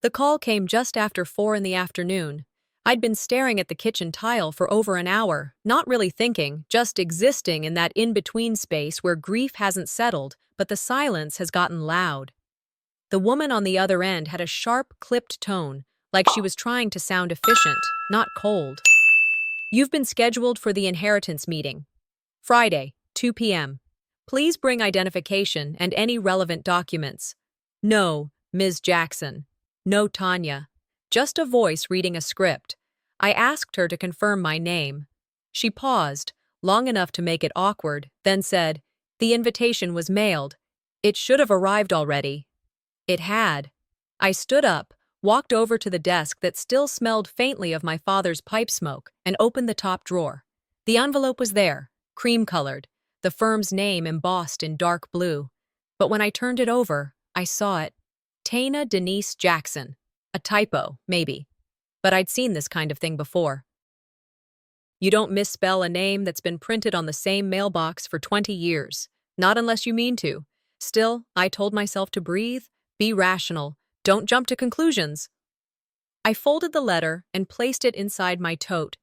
The call came just after 4 in the afternoon. I'd been staring at the kitchen tile for over an hour, not really thinking, just existing in that in-between space where grief hasn't settled, but the silence has gotten loud. The woman on the other end had a sharp, clipped tone, like she was trying to sound efficient, not cold. You've been scheduled for the inheritance meeting. Friday, 2 p.m. Please bring identification and any relevant documents. No, Ms. Jackson. No, Tanya. Just a voice reading a script. I asked her to confirm my name. She paused, long enough to make it awkward, then said, "The invitation was mailed. It should have arrived already." It had. I stood up, walked over to the desk that still smelled faintly of my father's pipe smoke, and opened the top drawer. The envelope was there, cream-colored, the firm's name embossed in dark blue. But when I turned it over, I saw it. Tana Denise Jackson. A typo, maybe. But I'd seen this kind of thing before. You don't misspell a name that's been printed on the same mailbox for 20 years. Not unless you mean to. Still, I told myself to breathe, be rational, don't jump to conclusions. I folded the letter and placed it inside my tote.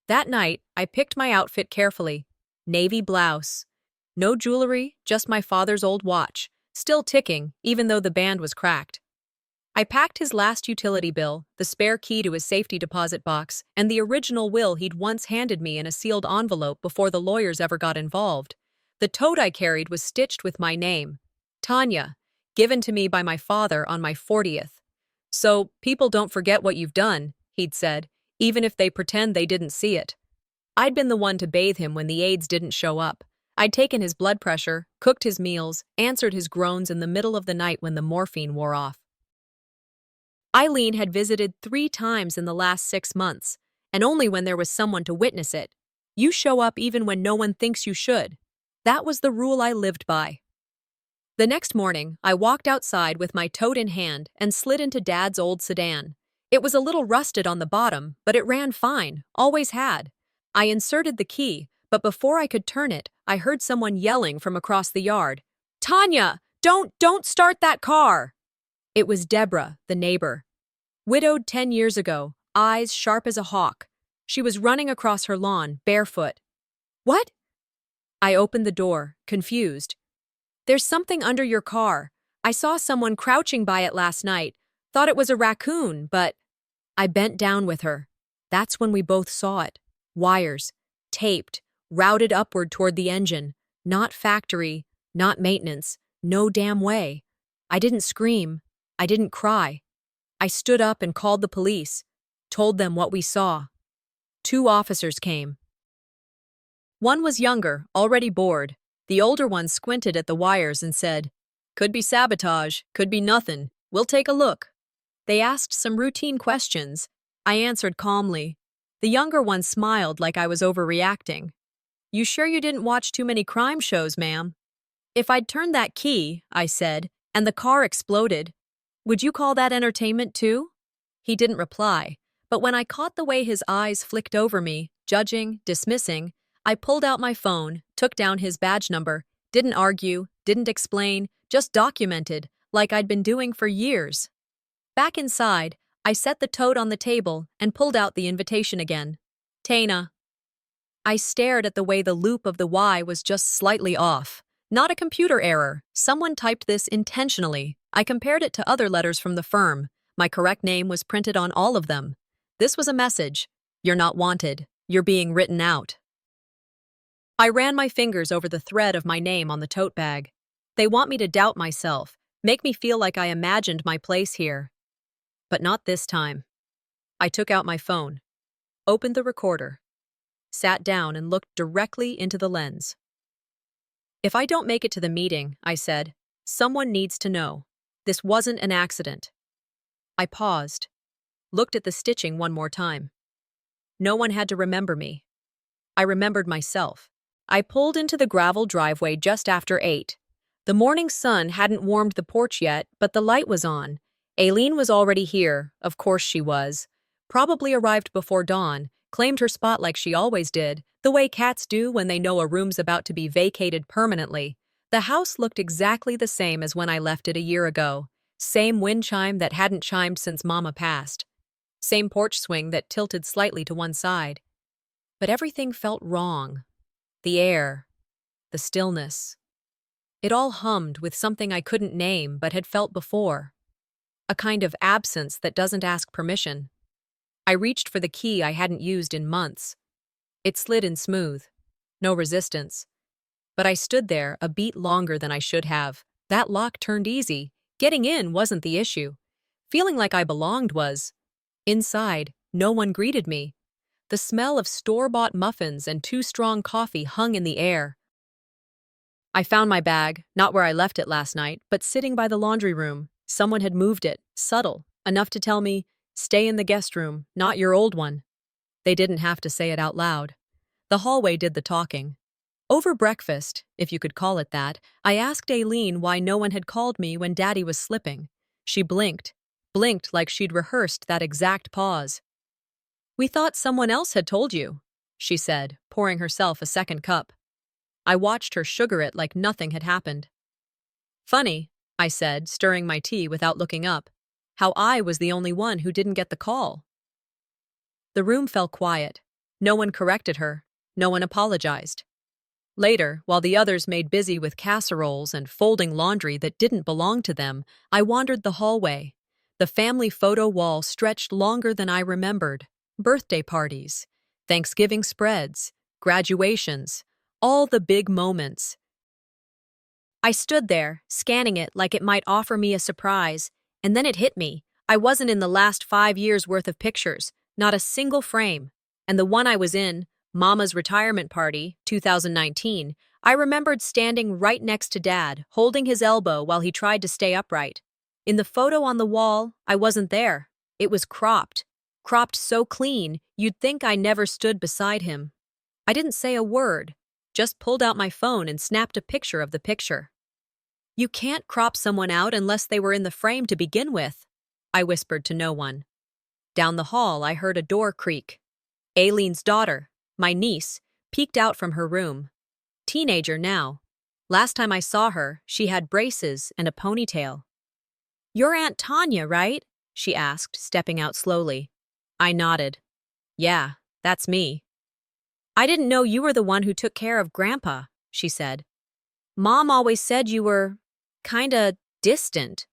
That night, I picked my outfit carefully. Navy blouse. No jewelry, just my father's old watch, still ticking, even though the band was cracked. I packed his last utility bill, the spare key to his safety deposit box, and the original will he'd once handed me in a sealed envelope before the lawyers ever got involved. The tote I carried was stitched with my name, Tanya, given to me by my father on my 40th. So, people don't forget what you've done, he'd said, even if they pretend they didn't see it. I'd been the one to bathe him when the aides didn't show up. I'd taken his blood pressure, cooked his meals, answered his groans in the middle of the night when the morphine wore off. Eileen had visited 3 times in the last 6 months, and only when there was someone to witness it. You show up even when no one thinks you should. That was the rule I lived by. The next morning, I walked outside with my tote in hand and slid into Dad's old sedan. It was a little rusted on the bottom, but it ran fine, always had. I inserted the key, but before I could turn it, I heard someone yelling from across the yard. "Tanya, don't start that car!" It was Deborah, the neighbor. Widowed 10 years ago, eyes sharp as a hawk. She was running across her lawn, barefoot. "What?" I opened the door, confused. "There's something under your car. I saw someone crouching by it last night. Thought it was a raccoon, but..." I bent down with her. That's when we both saw it. Wires, taped, routed upward toward the engine. Not factory, not maintenance, no damn way. I didn't scream. I didn't cry. I stood up and called the police, told them what we saw. 2 officers came. One was younger, already bored. The older one squinted at the wires and said, "Could be sabotage, could be nothing. We'll take a look." They asked some routine questions. I answered calmly. The younger one smiled like I was overreacting. "You sure you didn't watch too many crime shows, ma'am?" "If I'd turned that key," I said, "and the car exploded, would you call that entertainment too?" He didn't reply, but when I caught the way his eyes flicked over me, judging, dismissing, I pulled out my phone, took down his badge number, didn't argue, didn't explain, just documented, like I'd been doing for years. Back inside, I set the tote on the table and pulled out the invitation again. Tana. I stared at the way the loop of the Y was just slightly off. Not a computer error. Someone typed this intentionally. I compared it to other letters from the firm. My correct name was printed on all of them. This was a message. You're not wanted. You're being written out. I ran my fingers over the thread of my name on the tote bag. They want me to doubt myself, make me feel like I imagined my place here. But not this time. I took out my phone, opened the recorder, sat down and looked directly into the lens. "If I don't make it to the meeting," I said, "someone needs to know. This wasn't an accident." I paused, looked at the stitching one more time. No one had to remember me. I remembered myself. I pulled into the gravel driveway just after 8. The morning sun hadn't warmed the porch yet, but the light was on. Aileen was already here, of course she was. Probably arrived before dawn, claimed her spot like she always did, the way cats do when they know a room's about to be vacated permanently. The house looked exactly the same as when I left it a year ago. Same wind chime that hadn't chimed since Mama passed. Same porch swing that tilted slightly to one side. But everything felt wrong. The air, the stillness. It all hummed with something I couldn't name but had felt before. A kind of absence that doesn't ask permission. I reached for the key I hadn't used in months. It slid in smooth. No resistance. But I stood there a beat longer than I should have. That lock turned easy. Getting in wasn't the issue. Feeling like I belonged was. Inside, no one greeted me. The smell of store-bought muffins and too strong coffee hung in the air. I found my bag, not where I left it last night, but sitting by the laundry room. Someone had moved it, subtle, enough to tell me, "Stay in the guest room, not your old one." They didn't have to say it out loud. The hallway did the talking. Over breakfast, if you could call it that, I asked Aileen why no one had called me when Daddy was slipping. She blinked like she'd rehearsed that exact pause. "We thought someone else had told you," she said, pouring herself a second cup. I watched her sugar it like nothing had happened. "Funny," I said, stirring my tea without looking up, "how I was the only one who didn't get the call." The room fell quiet. No one corrected her. No one apologized. Later, while the others made busy with casseroles and folding laundry that didn't belong to them, I wandered the hallway. The family photo wall stretched longer than I remembered. Birthday parties, Thanksgiving spreads, graduations, all the big moments. I stood there, scanning it like it might offer me a surprise, and then it hit me. I wasn't in the last 5 years' worth of pictures, not a single frame. And the one I was in, Mama's retirement party, 2019, I remembered standing right next to Dad, holding his elbow while he tried to stay upright. In the photo on the wall, I wasn't there. It was cropped so clean, you'd think I never stood beside him. I didn't say a word, just pulled out my phone and snapped a picture of the picture. "You can't crop someone out unless they were in the frame to begin with," I whispered to no one. Down the hall, I heard a door creak. Aileen's daughter, my niece, peeked out from her room. Teenager now. Last time I saw her, she had braces and a ponytail. "You're Aunt Tanya, right?" she asked, stepping out slowly. I nodded. "Yeah, that's me." "I didn't know you were the one who took care of Grandpa," she said. "Mom always said you were kinda distant."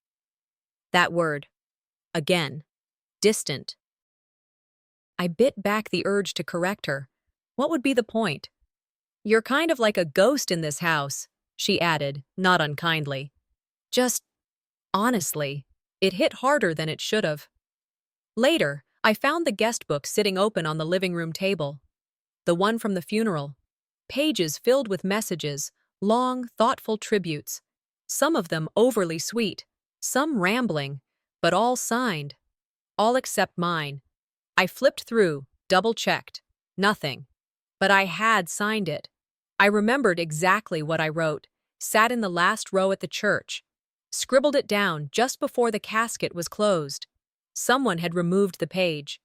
That word. Again. Distant. I bit back the urge to correct her. What would be the point? "You're kind of like a ghost in this house," she added, not unkindly. Just, honestly, it hit harder than it should have. Later, I found the guest book sitting open on the living room table. The one from the funeral. Pages filled with messages, long, thoughtful tributes. Some of them overly sweet, some rambling, but all signed. All except mine. I flipped through, double-checked. Nothing. But I had signed it. I remembered exactly what I wrote, sat in the last row at the church, scribbled it down just before the casket was closed. Someone had removed the page.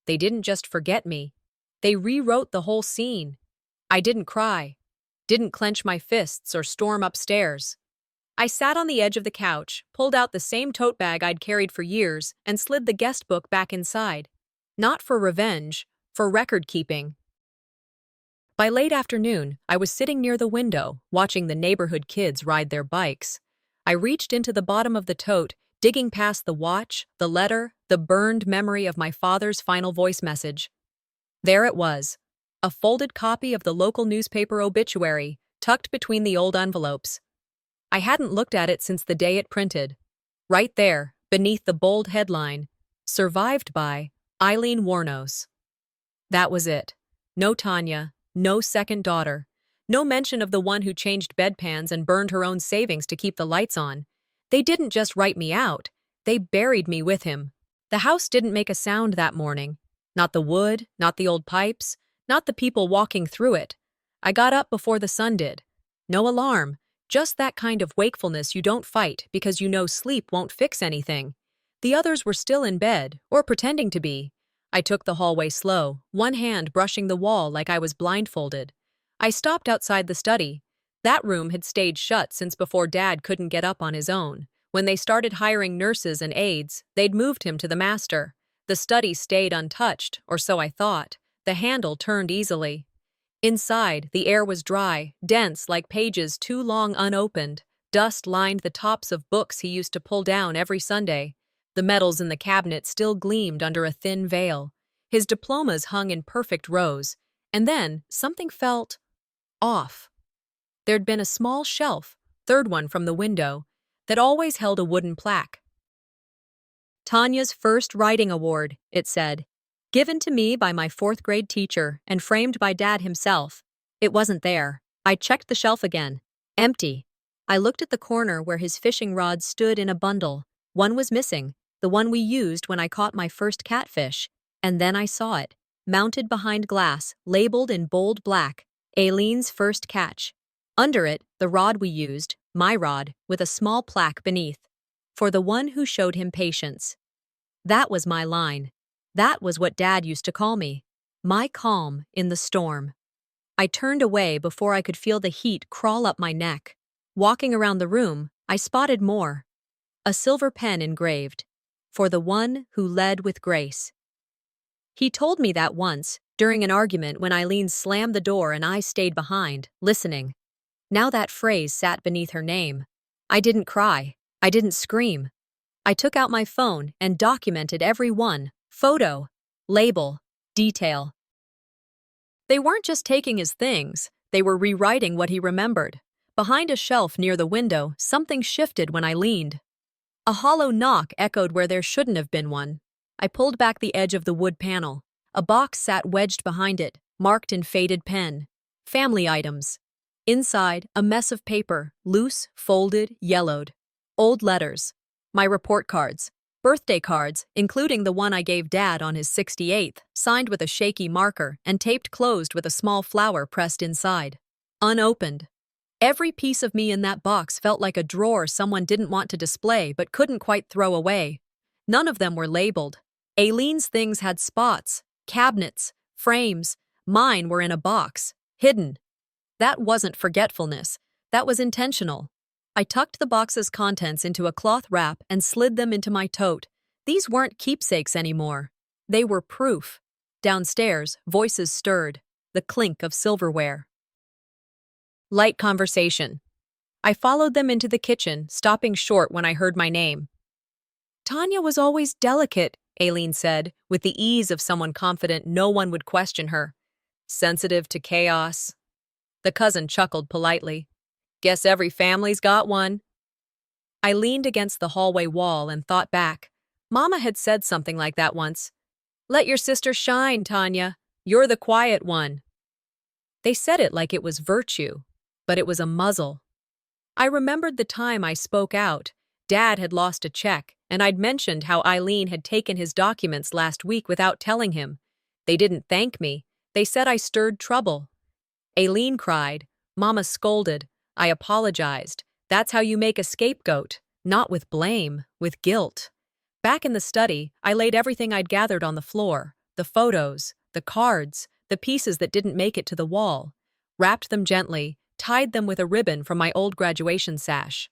They didn't just forget me. They rewrote the whole scene. I didn't cry, didn't clench my fists or storm upstairs. I sat on the edge of the couch, pulled out the same tote bag I'd carried for years, and slid the guest book back inside. Not for revenge, for record-keeping. By late afternoon, I was sitting near the window, watching the neighborhood kids ride their bikes. I reached into the bottom of the tote, digging past the watch, the letter, the burned memory of my father's final voice message. There it was, a folded copy of the local newspaper obituary, tucked between the old envelopes. I hadn't looked at it since the day it printed. Right there, beneath the bold headline, "Survived by Eileen Warnos." That was it. No Tanya, no second daughter, no mention of the one who changed bedpans and burned her own savings to keep the lights on. They didn't just write me out, they buried me with him. The house didn't make a sound that morning. Not the wood, not the old pipes, not the people walking through it. I got up before the sun did. No alarm, just that kind of wakefulness you don't fight because you know sleep won't fix anything. The others were still in bed, or pretending to be. I took the hallway slow, one hand brushing the wall like I was blindfolded. I stopped outside the study. That room had stayed shut since before Dad couldn't get up on his own. When they started hiring nurses and aides, they'd moved him to the master. The study stayed untouched, or so I thought. The handle turned easily. Inside, the air was dry, dense like pages too long unopened. Dust lined the tops of books he used to pull down every Sunday. The medals in the cabinet still gleamed under a thin veil. His diplomas hung in perfect rows. And then something felt off. There'd been a small shelf, third one from the window, that always held a wooden plaque. Tanya's first writing award, it said. Given to me by my fourth-grade teacher and framed by Dad himself. It wasn't there. I checked the shelf again. Empty. I looked at the corner where his fishing rods stood in a bundle. One was missing, the one we used when I caught my first catfish. And then I saw it, mounted behind glass, labeled in bold black, Aileen's first catch. Under it, the rod we used, my rod, with a small plaque beneath. For the one who showed him patience. That was my line. That was what Dad used to call me. My calm in the storm. I turned away before I could feel the heat crawl up my neck. Walking around the room, I spotted more. A silver pen engraved. For the one who led with grace. He told me that once, during an argument when Eileen slammed the door and I stayed behind, listening. Now that phrase sat beneath her name. I didn't cry. I didn't scream. I took out my phone and documented every one. Photo, label, detail. They weren't just taking his things, they were rewriting what he remembered. Behind a shelf near the window, something shifted when I leaned. A hollow knock echoed where there shouldn't have been one. I pulled back the edge of the wood panel. A box sat wedged behind it, marked in faded pen. Family items. Inside, a mess of paper, loose, folded, yellowed. Old letters. My report cards. Birthday cards, including the one I gave Dad on his 68th, signed with a shaky marker and taped closed with a small flower pressed inside. Unopened. Every piece of me in that box felt like a drawer someone didn't want to display but couldn't quite throw away. None of them were labeled. Aileen's things had spots, cabinets, frames. Mine were in a box, hidden. That wasn't forgetfulness. That was intentional. I tucked the box's contents into a cloth wrap and slid them into my tote. These weren't keepsakes anymore. They were proof. Downstairs, voices stirred, the clink of silverware. Light conversation. I followed them into the kitchen, stopping short when I heard my name. Tanya was always delicate, Aileen said, with the ease of someone confident no one would question her. Sensitive to chaos. The cousin chuckled politely. Guess every family's got one. I leaned against the hallway wall and thought back. Mama had said something like that once. Let your sister shine, Tanya. You're the quiet one. They said it like it was virtue, but it was a muzzle. I remembered the time I spoke out. Dad had lost a check, and I'd mentioned how Eileen had taken his documents last week without telling him. They didn't thank me. They said I stirred trouble. Aileen cried. Mama scolded. I apologized. That's how you make a scapegoat. Not with blame, with guilt. Back in the study, I laid everything I'd gathered on the floor. The photos, the cards, the pieces that didn't make it to the wall. Wrapped them gently, tied them with a ribbon from my old graduation sash.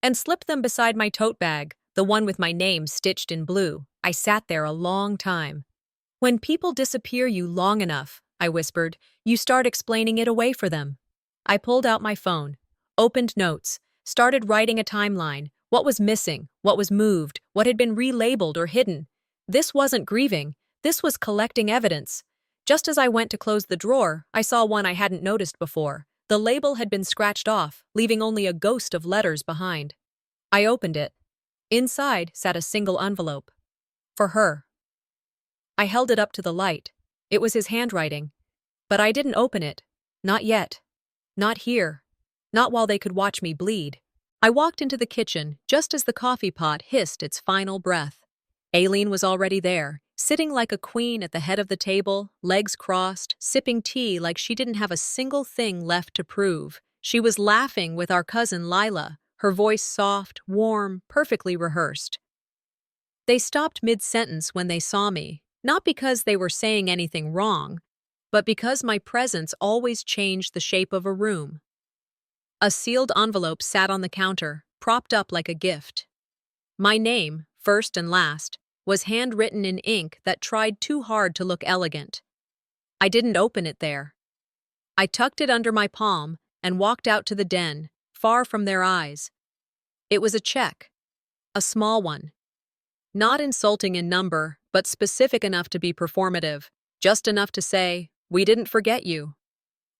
And slipped them beside my tote bag, the one with my name stitched in blue. I sat there a long time. When people disappear you long enough, I whispered, you start explaining it away for them. I pulled out my phone, opened notes, started writing a timeline, what was missing, what was moved, what had been relabeled or hidden. This wasn't grieving, this was collecting evidence. Just as I went to close the drawer, I saw one I hadn't noticed before. The label had been scratched off, leaving only a ghost of letters behind. I opened it. Inside sat a single envelope. For her. I held it up to the light. It was his handwriting. But I didn't open it. Not yet. Not here. Not while they could watch me bleed. I walked into the kitchen just as the coffee pot hissed its final breath. Aileen was already there, sitting like a queen at the head of the table, legs crossed, sipping tea like she didn't have a single thing left to prove. She was laughing with our cousin Lila, her voice soft, warm, perfectly rehearsed. They stopped mid-sentence when they saw me, not because they were saying anything wrong, but because my presence always changed the shape of a room. A sealed envelope sat on the counter, propped up like a gift. My name, first and last, was handwritten in ink that tried too hard to look elegant. I didn't open it there. I tucked it under my palm and walked out to the den, far from their eyes. It was a check, a small one. Not insulting in number, but specific enough to be performative, just enough to say, "We didn't forget you."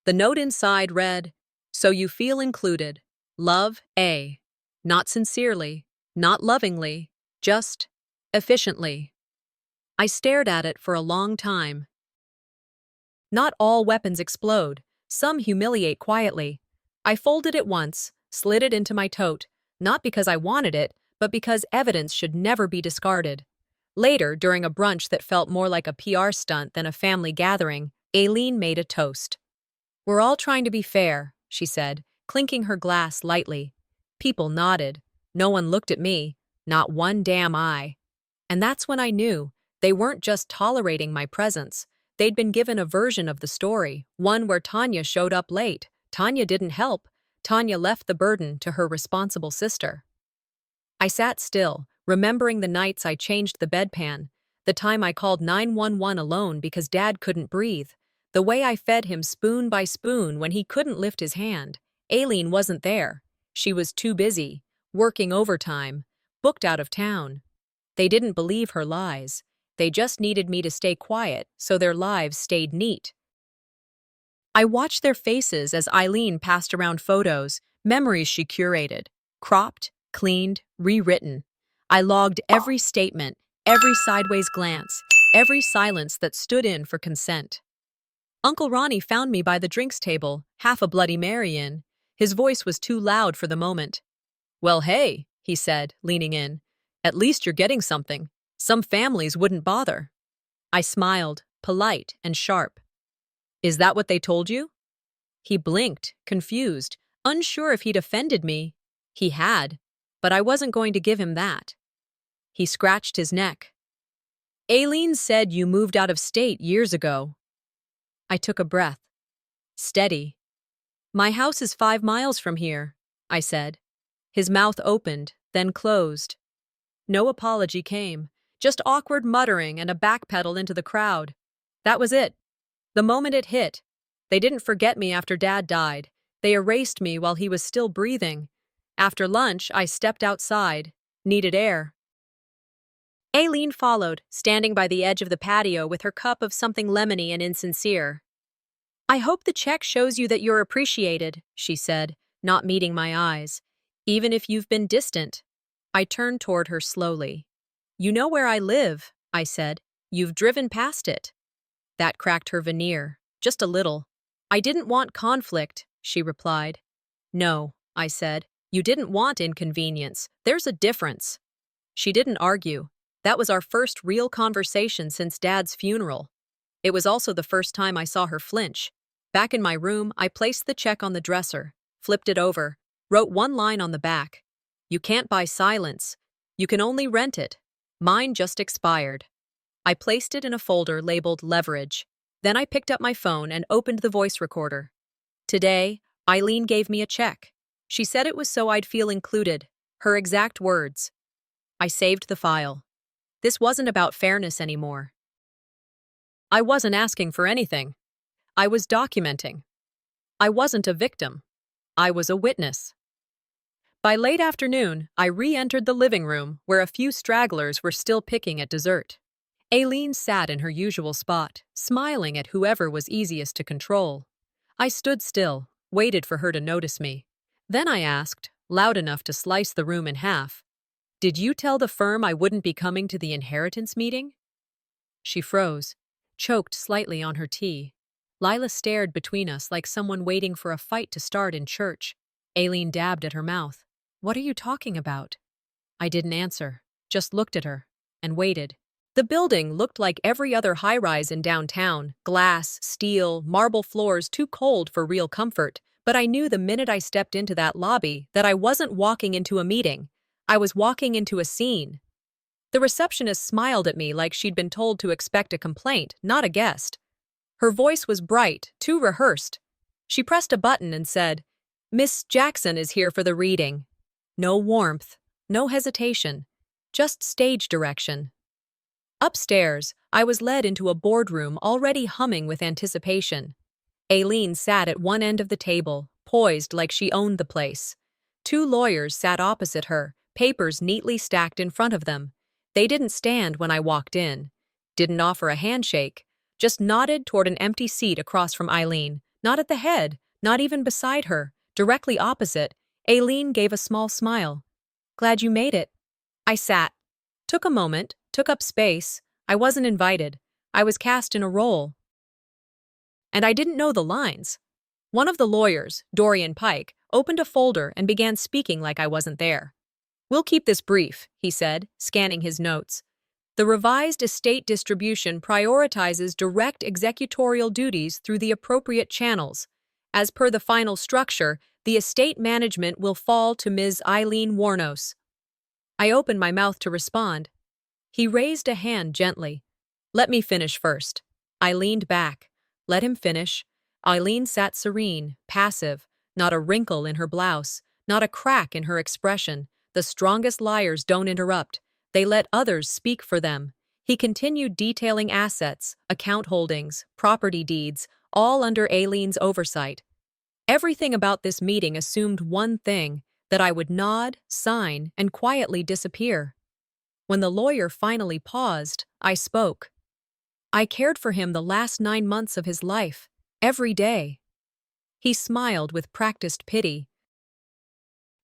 The note inside read, "So you feel included. Love, A." Not sincerely, not lovingly, just efficiently. I stared at it for a long time. Not all weapons explode. Some humiliate quietly. I folded it once, slid it into my tote, not because I wanted it, but because evidence should never be discarded. Later, during a brunch that felt more like a PR stunt than a family gathering, Aileen made a toast. "We're all trying to be fair," she said, clinking her glass lightly. People nodded. No one looked at me, not one damn eye. And that's when I knew they weren't just tolerating my presence. They'd been given a version of the story, one where Tanya showed up late. Tanya didn't help. Tanya left the burden to her responsible sister. I sat still, remembering the nights I changed the bedpan, the time I called 911 alone because Dad couldn't breathe, the way I fed him spoon by spoon when he couldn't lift his hand. Aileen wasn't there. She was too busy, working overtime, booked out of town. They didn't believe her lies. They just needed me to stay quiet so their lives stayed neat. I watched their faces as Aileen passed around photos, memories she curated, cropped, cleaned, rewritten. I logged every statement, every sideways glance, every silence that stood in for consent. Uncle Ronnie found me by the drinks table, half a Bloody Mary in. His voice was too loud for the moment. "Well, hey," he said, leaning in. "At least you're getting something. Some families wouldn't bother." I smiled, polite and sharp. "Is that what they told you?" He blinked, confused, unsure if he'd offended me. He had, but I wasn't going to give him that. He scratched his neck. "Aileen said you moved out of state years ago." I took a breath. Steady. "My house is 5 miles from here," I said. His mouth opened, then closed. No apology came, just awkward muttering and a backpedal into the crowd. That was it. The moment it hit. They didn't forget me after Dad died. They erased me while he was still breathing. After lunch, I stepped outside. Needed air. Aileen followed, standing by the edge of the patio with her cup of something lemony and insincere. "I hope the check shows you that you're appreciated," she said, not meeting my eyes. "Even if you've been distant." I turned toward her slowly. "You know where I live," I said. "You've driven past it." That cracked her veneer, just a little. "I didn't want conflict," she replied. "No," I said. "You didn't want inconvenience. There's a difference." She didn't argue. That was our first real conversation since Dad's funeral. It was also the first time I saw her flinch. Back in my room, I placed the check on the dresser, flipped it over, wrote one line on the back. "You can't buy silence. You can only rent it. Mine just expired." I placed it in a folder labeled Leverage. Then I picked up my phone and opened the voice recorder. "Today, Aileen gave me a check. She said it was so I'd feel included." Her exact words. I saved the file. This wasn't about fairness anymore. I wasn't asking for anything. I was documenting. I wasn't a victim. I was a witness. By late afternoon, I re-entered the living room where a few stragglers were still picking at dessert. Aileen sat in her usual spot, smiling at whoever was easiest to control. I stood still, waited for her to notice me. Then I asked, loud enough to slice the room in half, "Did you tell the firm I wouldn't be coming to the inheritance meeting?" She froze, choked slightly on her tea. Lila stared between us like someone waiting for a fight to start in church. Aileen dabbed at her mouth. "What are you talking about?" I didn't answer, just looked at her, and waited. The building looked like every other high-rise in downtown, glass, steel, marble floors too cold for real comfort, but I knew the minute I stepped into that lobby that I wasn't walking into a meeting. I was walking into a scene. The receptionist smiled at me like she'd been told to expect a complaint, not a guest. Her voice was bright, too rehearsed. She pressed a button and said, "Miss Jackson is here for the reading." No warmth, no hesitation, just stage direction. Upstairs, I was led into a boardroom already humming with anticipation. Aileen sat at one end of the table, poised like she owned the place. Two lawyers sat opposite her, papers neatly stacked in front of them. They didn't stand when I walked in, didn't offer a handshake, just nodded toward an empty seat across from Eileen, not at the head, not even beside her, directly opposite. Aileen gave a small smile. "Glad you made it." I sat. Took a moment, took up space. I wasn't invited. I was cast in a role. And I didn't know the lines. One of the lawyers, Dorian Pike, opened a folder and began speaking like I wasn't there. "We'll keep this brief," he said, scanning his notes. "The revised estate distribution prioritizes direct executorial duties through the appropriate channels. As per the final structure, the estate management will fall to Ms. Eileen Warnos." I opened my mouth to respond. He raised a hand gently. "Let me finish first." I leaned back. Let him finish. Eileen sat serene, passive, not a wrinkle in her blouse, not a crack in her expression. The strongest liars don't interrupt. They let others speak for them. He continued detailing assets, account holdings, property deeds, all under Aileen's oversight. Everything about this meeting assumed one thing, that I would nod, sign, and quietly disappear. When the lawyer finally paused, I spoke. "I cared for him the last 9 months of his life, every day." He smiled with practiced pity.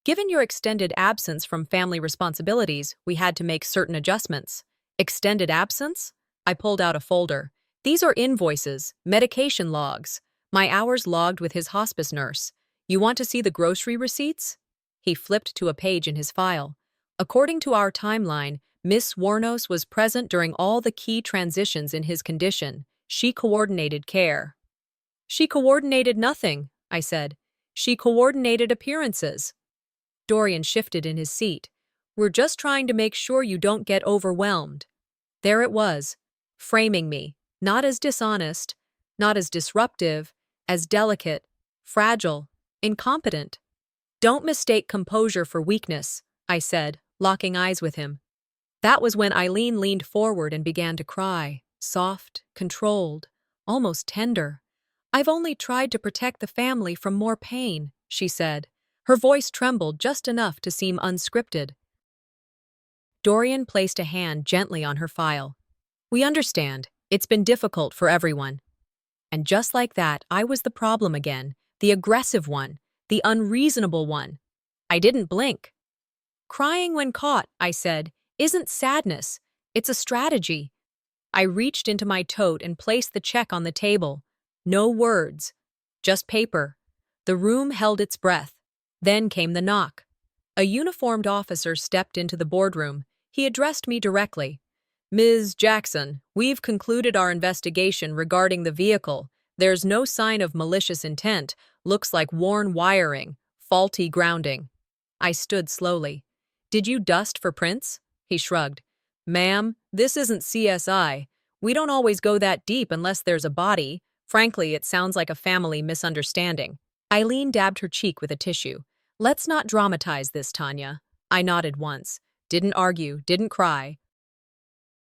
"Given your extended absence from family responsibilities, we had to make certain adjustments." "Extended absence?" I pulled out a folder. "These are invoices, medication logs, my hours logged with his hospice nurse. You want to see the grocery receipts?" He flipped to a page in his file. "According to our timeline, Miss Warnos was present during all the key transitions in his condition. She coordinated care." "She coordinated nothing," I said. "She coordinated appearances." Dorian shifted in his seat. "We're just trying to make sure you don't get overwhelmed." There it was, framing me, not as dishonest, not as disruptive, as delicate, fragile, incompetent. "Don't mistake composure for weakness," I said, locking eyes with him. That was when Eileen leaned forward and began to cry, soft, controlled, almost tender. "I've only tried to protect the family from more pain," she said. Her voice trembled just enough to seem unscripted. Dorian placed a hand gently on her file. "We understand. It's been difficult for everyone." And just like that, I was the problem again, the aggressive one, the unreasonable one. I didn't blink. "Crying when caught," I said, "isn't sadness. It's a strategy." I reached into my tote and placed the check on the table. No words, just paper. The room held its breath. Then came the knock. A uniformed officer stepped into the boardroom. He addressed me directly. "Ms. Jackson, we've concluded our investigation regarding the vehicle. There's no sign of malicious intent. Looks like worn wiring, faulty grounding." I stood slowly. "Did you dust for prints?" He shrugged. "Ma'am, this isn't CSI. We don't always go that deep unless there's a body. Frankly, it sounds like a family misunderstanding." Eileen dabbed her cheek with a tissue. "Let's not dramatize this, Tanya." I nodded once. Didn't argue, didn't cry.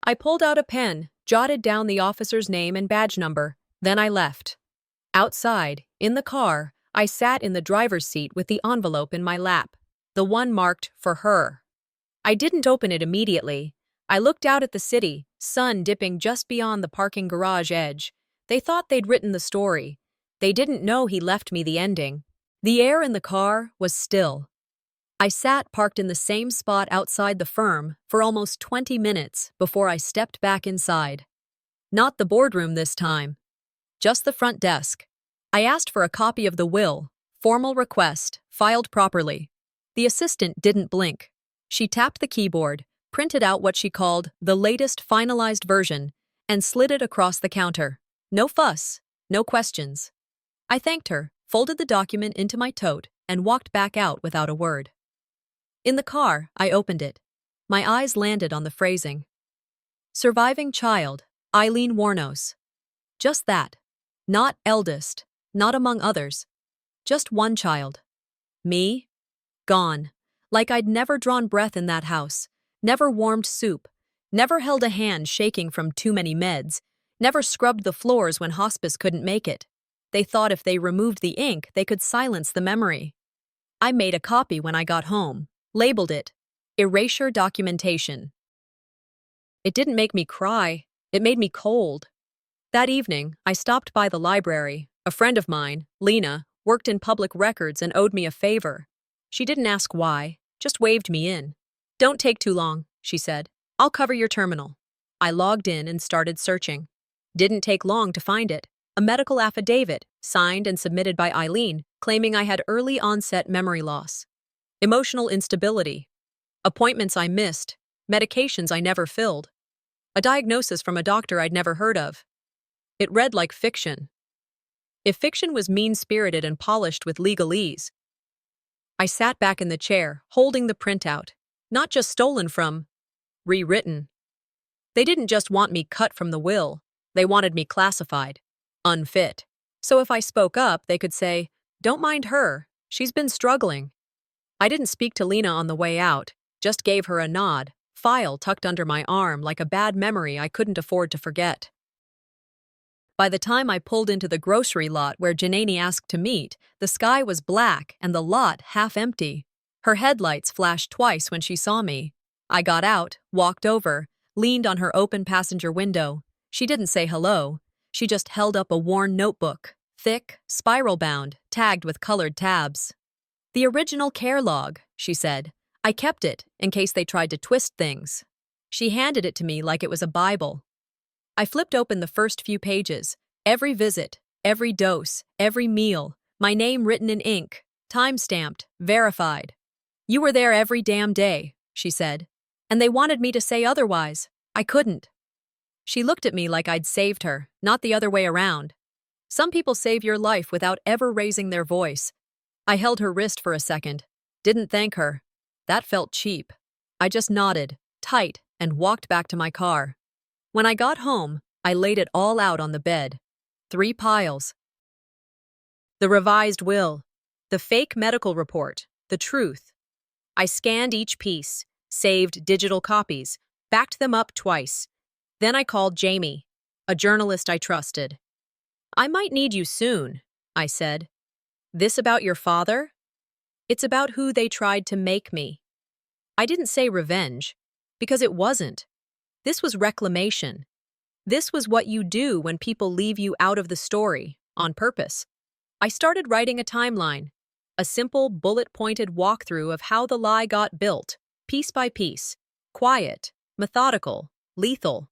I pulled out a pen, jotted down the officer's name and badge number. Then I left. Outside, in the car, I sat in the driver's seat with the envelope in my lap, the one marked for her. I didn't open it immediately. I looked out at the city, sun dipping just beyond the parking garage edge. They thought they'd written the story. They didn't know he left me the ending. The air in the car was still. I sat parked in the same spot outside the firm for almost 20 minutes before I stepped back inside. Not the boardroom this time. Just the front desk. I asked for a copy of the will, formal request, filed properly. The assistant didn't blink. She tapped the keyboard, printed out what she called the latest finalized version, and slid it across the counter. No fuss, no questions. I thanked her, folded the document into my tote, and walked back out without a word. In the car, I opened it. My eyes landed on the phrasing. Surviving child, Eileen Warnos. Just that. Not eldest, not among others. Just one child. Me? Gone. Like I'd never drawn breath in that house, never warmed soup, never held a hand shaking from too many meds, never scrubbed the floors when hospice couldn't make it. They thought if they removed the ink, they could silence the memory. I made a copy when I got home, labeled it Erasure Documentation. It didn't make me cry, it made me cold. That evening, I stopped by the library. A friend of mine, Lena, worked in public records and owed me a favor. She didn't ask why, just waved me in. "Don't take too long," she said. "I'll cover your terminal." I logged in and started searching. Didn't take long to find it. A medical affidavit, signed and submitted by Eileen, claiming I had early onset memory loss, emotional instability, appointments I missed, medications I never filled, a diagnosis from a doctor I'd never heard of. It read like fiction. If fiction was mean-spirited and polished with legalese. I sat back in the chair, holding the printout, not just stolen from, rewritten. They didn't just want me cut from the will, they wanted me classified, unfit. So if I spoke up, they could say, "Don't mind her, she's been struggling." I didn't speak to Lena on the way out, just gave her a nod, file tucked under my arm like a bad memory I couldn't afford to forget. By the time I pulled into the grocery lot where Janani asked to meet, the sky was black and the lot half empty. Her headlights flashed twice when she saw me. I got out, walked over, leaned on her open passenger window. She didn't say hello. She just held up a worn notebook, thick, spiral-bound, tagged with colored tabs. "The original care log," she said. "I kept it, in case they tried to twist things." She handed it to me like it was a Bible. I flipped open the first few pages. Every visit, every dose, every meal, my name written in ink, time-stamped, verified. "You were there every damn day," she said. "And they wanted me to say otherwise. I couldn't." She looked at me like I'd saved her, not the other way around. Some people save your life without ever raising their voice. I held her wrist for a second. Didn't thank her. That felt cheap. I just nodded, tight, and walked back to my car. When I got home, I laid it all out on the bed. 3 piles. The revised will, the fake medical report, the truth. I scanned each piece, saved digital copies, backed them up twice. Then I called Jamie, a journalist I trusted. "I might need you soon," I said. "This about your father?" "It's about who they tried to make me." I didn't say revenge, because it wasn't. This was reclamation. This was what you do when people leave you out of the story, on purpose. I started writing a timeline, a simple, bullet-pointed walkthrough of how the lie got built, piece by piece, quiet, methodical, lethal.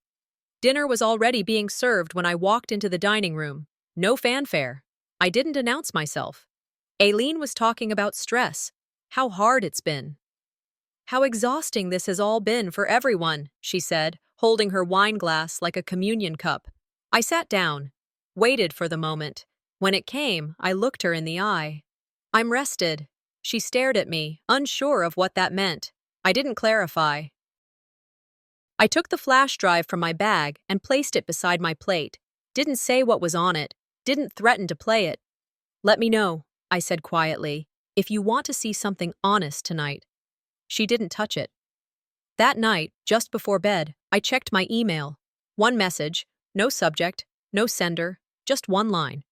Dinner was already being served when I walked into the dining room. No fanfare. I didn't announce myself. Aileen was talking about stress, how hard it's been. "How exhausting this has all been for everyone," she said, holding her wine glass like a communion cup. I sat down, waited for the moment. When it came, I looked her in the eye. "I'm rested." She stared at me, unsure of what that meant. I didn't clarify. I took the flash drive from my bag and placed it beside my plate. Didn't say what was on it, didn't threaten to play it. "Let me know," I said quietly, "if you want to see something honest tonight." She didn't touch it. That night, just before bed, I checked my email. One message, no subject, no sender, just one line.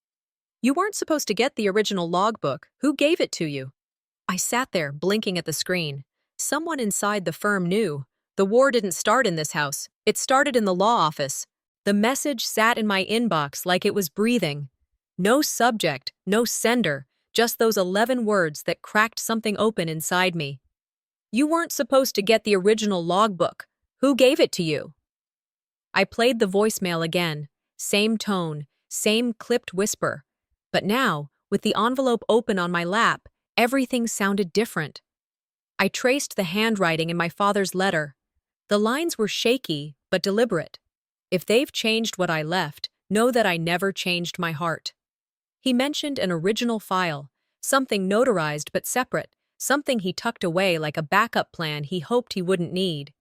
"You weren't supposed to get the original logbook. Who gave it to you?" I sat there, blinking at the screen. Someone inside the firm knew. The war didn't start in this house. It started in the law office. The message sat in my inbox like it was breathing. No subject, no sender, just those 11 words that cracked something open inside me. "You weren't supposed to get the original logbook. Who gave it to you?" I played the voicemail again. Same tone, same clipped whisper. But now, with the envelope open on my lap, everything sounded different. I traced the handwriting in my father's letter. The lines were shaky, but deliberate. If they've changed what I left, know that I never changed my heart. He mentioned an original file, something notarized but separate, something he tucked away like a backup plan he hoped he wouldn't need.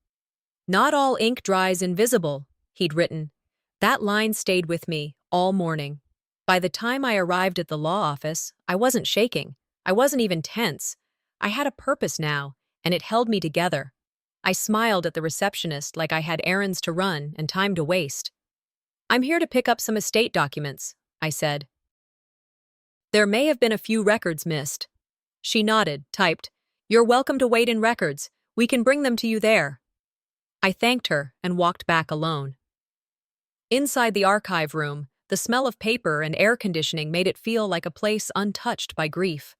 "Not all ink dries invisible," he'd written. That line stayed with me all morning. By the time I arrived at the law office, I wasn't shaking. I wasn't even tense. I had a purpose now, and it held me together. I smiled at the receptionist like I had errands to run and time to waste. "I'm here to pick up some estate documents," I said. "There may have been a few records missed." She nodded, typed, "You're welcome to wait in records. We can bring them to you there." I thanked her and walked back alone. Inside the archive room, the smell of paper and air conditioning made it feel like a place untouched by grief.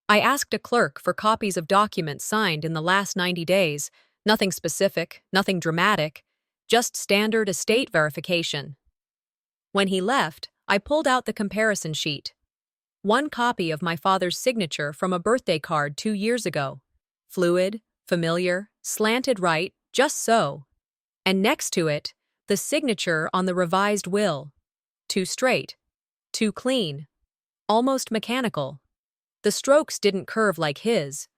I asked a clerk for copies of documents signed in the last 90 days, nothing specific, nothing dramatic, just standard estate verification. When he left, I pulled out the comparison sheet. One copy of my father's signature from a birthday card 2 years ago. Fluid, familiar, slanted right, just so. And next to it, the signature on the revised will. Too straight. Too clean. Almost mechanical. The strokes didn't curve like his.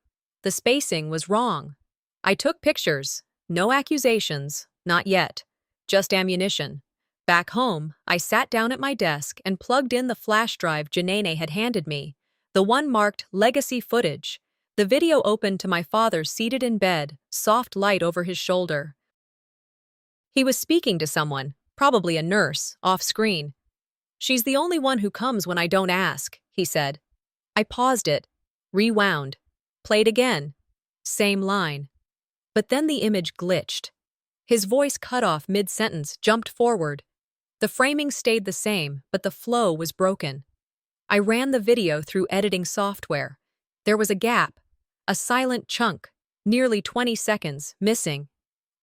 The spacing was wrong. I took pictures. No accusations. Not yet. Just ammunition. Back home, I sat down at my desk and plugged in the flash drive Janene had handed me, the one marked Legacy Footage. The video opened to my father seated in bed, soft light over his shoulder. He was speaking to someone, probably a nurse, off-screen. "She's the only one who comes when I don't ask," he said. I paused it, rewound, played again. Same line. But then the image glitched. His voice cut off mid-sentence, jumped forward. The framing stayed the same, but the flow was broken. I ran the video through editing software. There was a gap, a silent chunk, nearly 20 seconds, missing.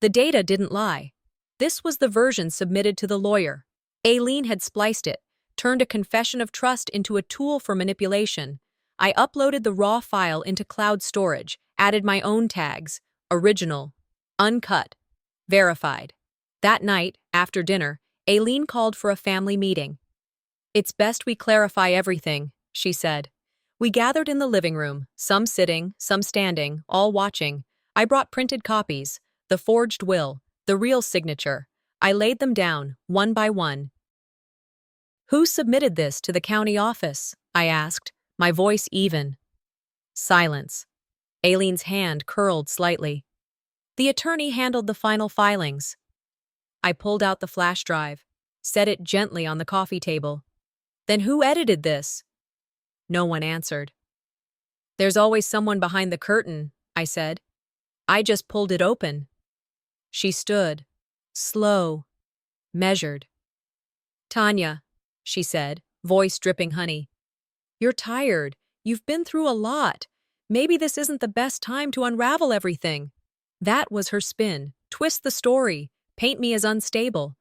The data didn't lie. This was the version submitted to the lawyer. Aileen had spliced it, turned a confession of trust into a tool for manipulation. I uploaded the raw file into cloud storage, added my own tags, original, uncut, verified. That night, after dinner, Aileen called for a family meeting. "It's best we clarify everything," she said. We gathered in the living room, some sitting, some standing, all watching. I brought printed copies, the forged will, the real signature. I laid them down, one by one. "Who submitted this to the county office?" I asked, my voice even. Silence. Aileen's hand curled slightly. "The attorney handled the final filings." I pulled out the flash drive, set it gently on the coffee table. "Then who edited this?" No one answered. "There's always someone behind the curtain," I said. "I just pulled it open." She stood, slow, measured. "Tanya," she said, voice dripping honey. "You're tired. You've been through a lot. Maybe this isn't the best time to unravel everything." That was her spin. Twist the story. Paint me as unstable.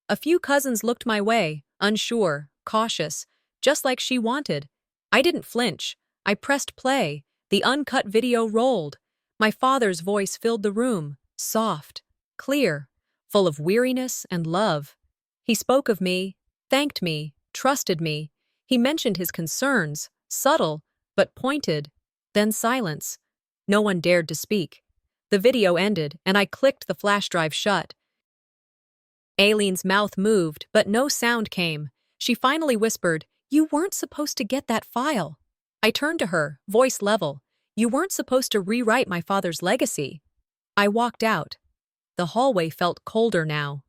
A few cousins looked my way, unsure, cautious, just like she wanted. I didn't flinch. I pressed play. The uncut video rolled. My father's voice filled the room, soft, clear, full of weariness and love. He spoke of me, thanked me, trusted me. He mentioned his concerns, subtle, but pointed. Then silence. No one dared to speak. The video ended, and I clicked the flash drive shut. Aileen's mouth moved, but no sound came. She finally whispered, "You weren't supposed to get that file." I turned to her, voice level. "You weren't supposed to rewrite my father's legacy." I walked out. The hallway felt colder now.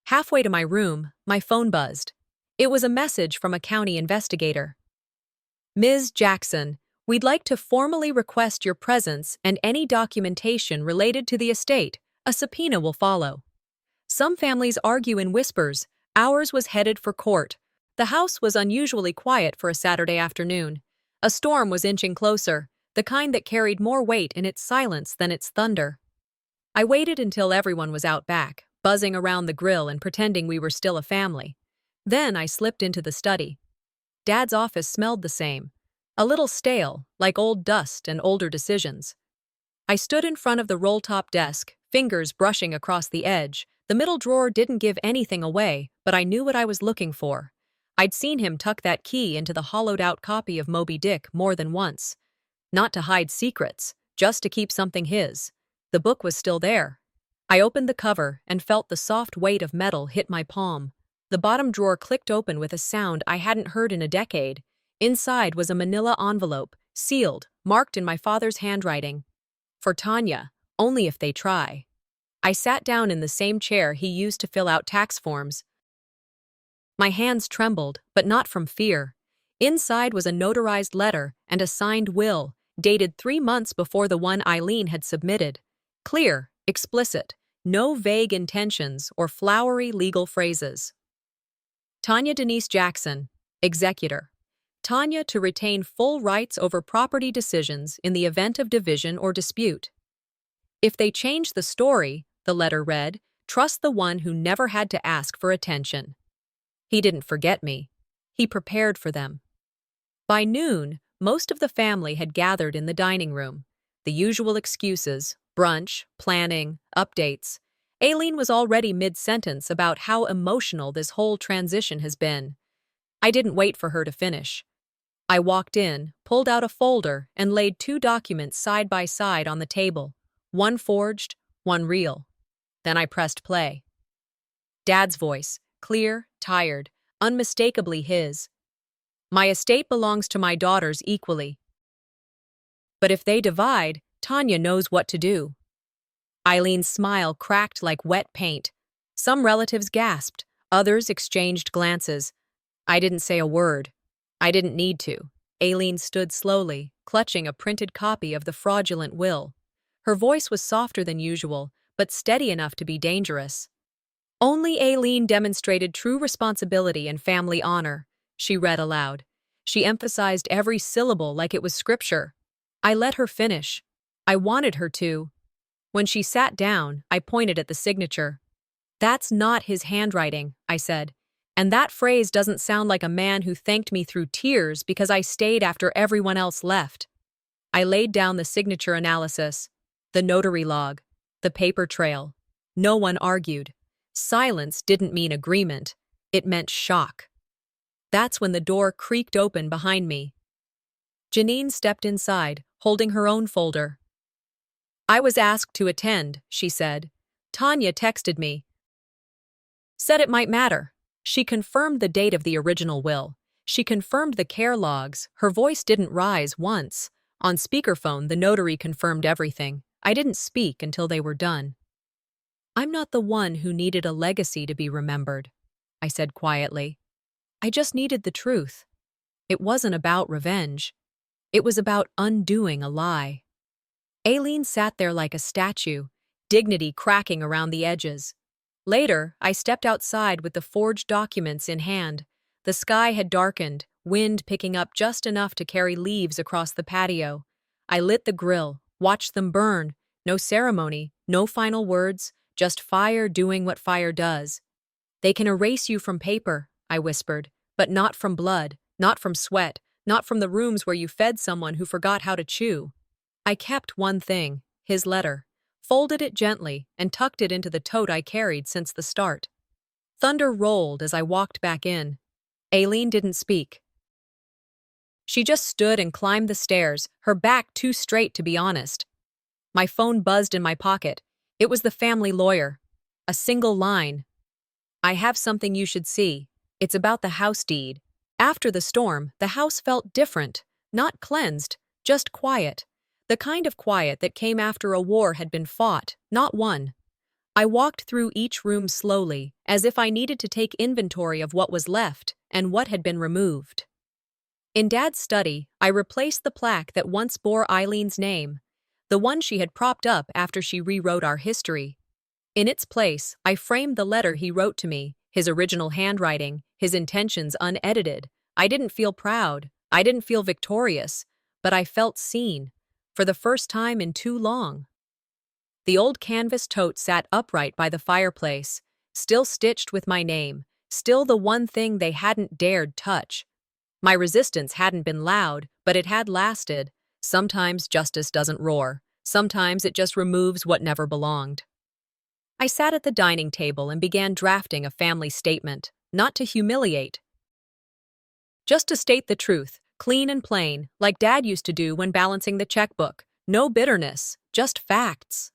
Halfway to my room, my phone buzzed. It was a message from a county investigator. "Ms. Jackson, we'd like to formally request your presence and any documentation related to the estate. A subpoena will follow." Some families argue in whispers. Ours was headed for court. The house was unusually quiet for a Saturday afternoon. A storm was inching closer, the kind that carried more weight in its silence than its thunder. I waited until everyone was out back, buzzing around the grill and pretending we were still a family. Then I slipped into the study. Dad's office smelled the same. A little stale, like old dust and older decisions. I stood in front of the roll-top desk, fingers brushing across the edge. The middle drawer didn't give anything away, but I knew what I was looking for. I'd seen him tuck that key into the hollowed-out copy of Moby Dick more than once. Not to hide secrets, just to keep something his. The book was still there. I opened the cover and felt the soft weight of metal hit my palm. The bottom drawer clicked open with a sound I hadn't heard in a decade. Inside was a manila envelope, sealed, marked in my father's handwriting. For Tanya, only if they try. I sat down in the same chair he used to fill out tax forms. My hands trembled, but not from fear. Inside was a notarized letter and a signed will, dated 3 months before the one Eileen had submitted. Clear, explicit, no vague intentions or flowery legal phrases. Tanya Denise Jackson, executor. Tanya to retain full rights over property decisions in the event of division or dispute. If they change the story, the letter read, trust the one who never had to ask for attention. He didn't forget me. He prepared for them. By noon, most of the family had gathered in the dining room. The usual excuses, brunch, planning, updates. Aileen was already mid-sentence about how emotional this whole transition has been. I didn't wait for her to finish. I walked in, pulled out a folder, and laid 2 documents side by side on the table, one forged, one real. Then I pressed play. Dad's voice, clear, tired, unmistakably his. My estate belongs to my daughters equally. But if they divide, Tanya knows what to do. Eileen's smile cracked like wet paint. Some relatives gasped, others exchanged glances. I didn't say a word. I didn't need to. Aileen stood slowly, clutching a printed copy of the fraudulent will. Her voice was softer than usual, but steady enough to be dangerous. Only Aileen demonstrated true responsibility and family honor, she read aloud. She emphasized every syllable like it was scripture. I let her finish. I wanted her to. When she sat down, I pointed at the signature. That's not his handwriting, I said. And that phrase doesn't sound like a man who thanked me through tears because I stayed after everyone else left. I laid down the signature analysis, the notary log, the paper trail. No one argued. Silence didn't mean agreement. It meant shock. That's when the door creaked open behind me. Janine stepped inside, holding her own folder. I was asked to attend, she said. Tanya texted me. Said it might matter. She confirmed the date of the original will. She confirmed the care logs. Her voice didn't rise once. On speakerphone, the notary confirmed everything. I didn't speak until they were done. I'm not the one who needed a legacy to be remembered, I said quietly. I just needed the truth. It wasn't about revenge. It was about undoing a lie. Aileen sat there like a statue, dignity cracking around the edges. Later, I stepped outside with the forged documents in hand. The sky had darkened, wind picking up just enough to carry leaves across the patio. I lit the grill, watched them burn. No ceremony, no final words, just fire doing what fire does. They can erase you from paper, I whispered, but not from blood, not from sweat, not from the rooms where you fed someone who forgot how to chew. I kept one thing, his letter, folded it gently, and tucked it into the tote I carried since the start. Thunder rolled as I walked back in. Aileen didn't speak. She just stood and climbed the stairs, her back too straight to be honest. My phone buzzed in my pocket. It was the family lawyer. A single line. I have something you should see. It's about the house deed. After the storm, the house felt different, not cleansed, just quiet. The kind of quiet that came after a war had been fought, not won. I walked through each room slowly, as if I needed to take inventory of what was left and what had been removed. In Dad's study, I replaced the plaque that once bore Eileen's name, the one she had propped up after she rewrote our history. In its place, I framed the letter he wrote to me, his original handwriting, his intentions unedited. I didn't feel proud. I didn't feel victorious, but I felt seen, for the first time in too long. The old canvas tote sat upright by the fireplace, still stitched with my name, still the one thing they hadn't dared touch. My resistance hadn't been loud, but it had lasted. Sometimes justice doesn't roar. Sometimes it just removes what never belonged. I sat at the dining table and began drafting a family statement, not to humiliate. Just to state the truth, clean and plain, like Dad used to do when balancing the checkbook. No bitterness, just facts.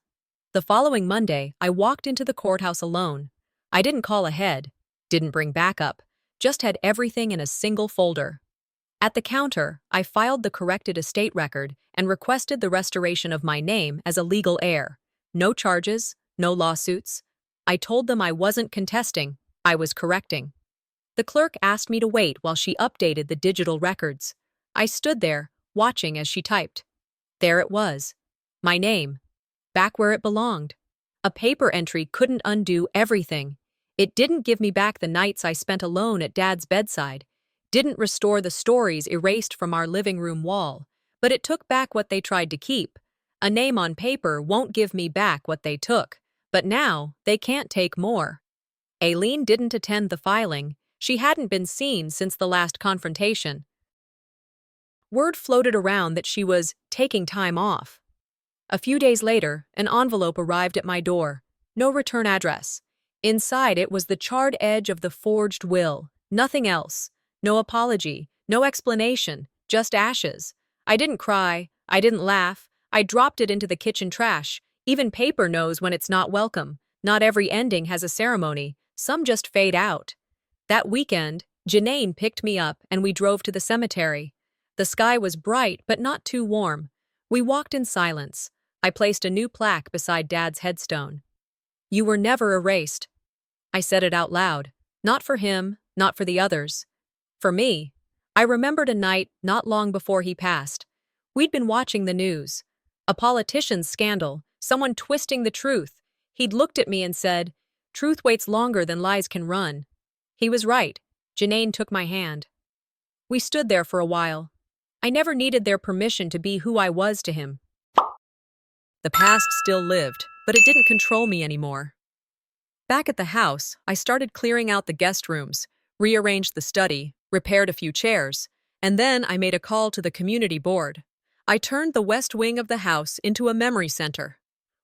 The following Monday, I walked into the courthouse alone. I didn't call ahead, didn't bring backup, just had everything in a single folder. At the counter, I filed the corrected estate record and requested the restoration of my name as a legal heir. No charges, no lawsuits. I told them I wasn't contesting, I was correcting. The clerk asked me to wait while she updated the digital records. I stood there, watching as she typed. There it was. My name. Back where it belonged. A paper entry couldn't undo everything. It didn't give me back the nights I spent alone at Dad's bedside, didn't restore the stories erased from our living room wall, but it took back what they tried to keep. A name on paper won't give me back what they took, but now they can't take more. Aileen didn't attend the filing. She hadn't been seen since the last confrontation. Word floated around that she was taking time off. A few days later, an envelope arrived at my door. No return address. Inside it was the charred edge of the forged will. Nothing else. No apology. No explanation. Just ashes. I didn't cry. I didn't laugh. I dropped it into the kitchen trash. Even paper knows when it's not welcome. Not every ending has a ceremony. Some just fade out. That weekend, Janine picked me up and we drove to the cemetery. The sky was bright but not too warm. We walked in silence. I placed a new plaque beside Dad's headstone. You were never erased. I said it out loud. Not for him, not for the others. For me. I remembered a night not long before he passed. We'd been watching the news. A politician's scandal, someone twisting the truth. He'd looked at me and said, "Truth waits longer than lies can run." He was right. Janine took my hand. We stood there for a while. I never needed their permission to be who I was to him. The past still lived, but it didn't control me anymore. Back at the house, I started clearing out the guest rooms, rearranged the study, repaired a few chairs, and then I made a call to the community board. I turned the west wing of the house into a memory center.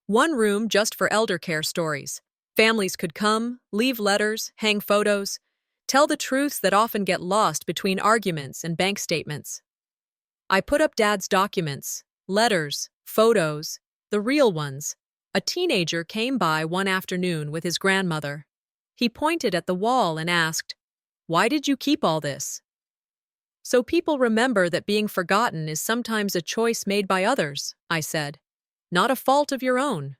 One room just for elder care stories. Families could come, leave letters, hang photos, tell the truths that often get lost between arguments and bank statements. I put up Dad's documents, letters, photos, the real ones. A teenager came by one afternoon with his grandmother. He pointed at the wall and asked, "Why did you keep all this?" "So people remember that being forgotten is sometimes a choice made by others," I said. "Not a fault of your own."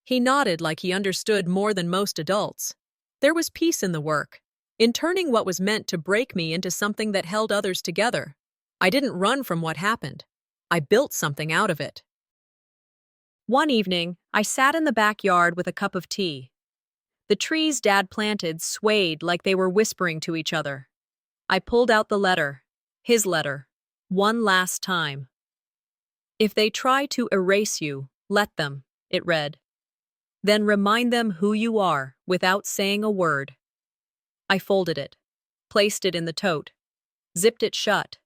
He nodded like he understood more than most adults. There was peace in the work, in turning what was meant to break me into something that held others together. I didn't run from what happened. I built something out of it. One evening, I sat in the backyard with a cup of tea. The trees Dad planted swayed like they were whispering to each other. I pulled out the letter, his letter, one last time. "If they try to erase you, let them," it read. "Then remind them who you are without saying a word." I folded it, placed it in the tote, zipped it shut,